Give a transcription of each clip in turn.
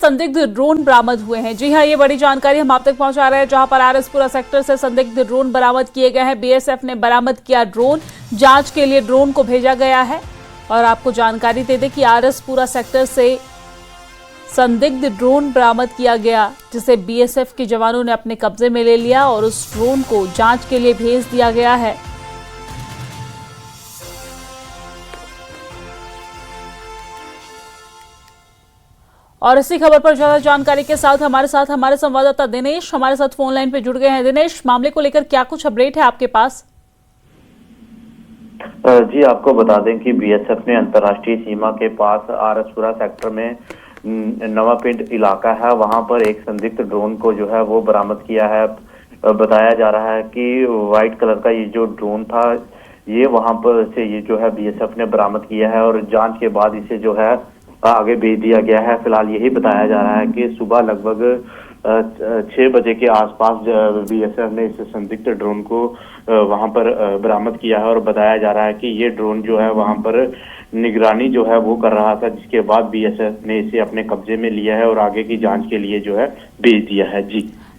संदिग्ध ड्रोन बरामद हुए हैं। जी हां, ये बड़ी जानकारी हम आप तक पहुंचा रहे हैं, जहां पर आरएसपुरा सेक्टर से संदिग्ध ड्रोन बरामद किए गए हैं। बीएसएफ ने बरामद किया ड्रोन, जांच के लिए ड्रोन को भेजा गया है। और आपको जानकारी दे दें कि आरएसपुरा सेक्टर से संदिग्ध ड्रोन बरामद किया गया, जिसे बीएसएफ के जवानों ने अपने कब्जे में ले लिया और उस ड्रोन को जांच के लिए भेज दिया गया है। और इसी खबर पर ज्यादा जानकारी के साथ हमारे संवाददाता दिनेश हमारे साथ फोन लाइन पे जुड़ गए हैं। दिनेश, मामले को लेकर क्या कुछ अपडेट है आपके पास? जी, आपको बता दें कि बीएसएफ ने अंतर्राष्ट्रीय सीमा के पास आरएसपुरा सेक्टर में नवापिंड इलाका है, वहां पर एक संदिग्ध ड्रोन को जो है वो बरामद किया है। बताया जा रहा है कि व्हाइट कलर का ये जो ड्रोन था, ये वहां पर से ये जो है बीएसएफ ने बरामद किया है और जांच के बाद इसे जो है आगे भेज दिया गया है। फिलहाल यही बताया जा रहा है कि सुबह लगभग 6 बजे के आसपास बीएसएफ ने इस संदिग्ध ड्रोन को वहां पर बरामद किया है और बताया जा रहा है कि ये ड्रोन जो है वहां पर निगरानी जो है वो कर रहा था, जिसके बाद बीएसएफ ने इसे अपने कब्जे में लिया है और आगे की जांच के लिए जो है भेज दिया है।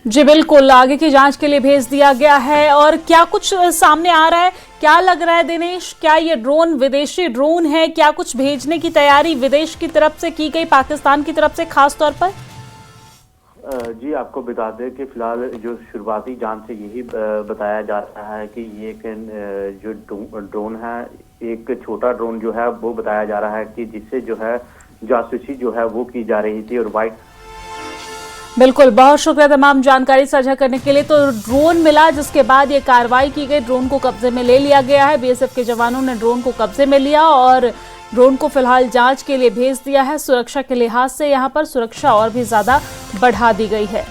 जी बिल्कुल, आगे की जांच के लिए भेज दिया गया है। और क्या कुछ सामने आ रहा है, क्या लग रहा है दिनेश, क्या ये ड्रोन विदेशी ड्रोन है? क्या कुछ भेजने की तैयारी विदेश की तरफ से की गई, पाकिस्तान की तरफ से खास तौर पर? जी, आपको बता दें कि फिलहाल जो शुरुआती जांच से यही बताया जा रहा है कि ये जो ड्रोन है, एक छोटा ड्रोन जो है वो बताया जा रहा है कि जिससे जो है जासूसी जो है वो की जा रही थी। और वाइट बिल्कुल, बहुत शुक्रिया तमाम जानकारी साझा करने के लिए। तो ड्रोन मिला, जिसके बाद ये कार्रवाई की गई, ड्रोन को कब्जे में ले लिया गया है। बीएसएफ के जवानों ने ड्रोन को कब्जे में लिया और ड्रोन को फिलहाल जांच के लिए भेज दिया है। सुरक्षा के लिहाज से यहां पर सुरक्षा और भी ज्यादा बढ़ा दी गई है।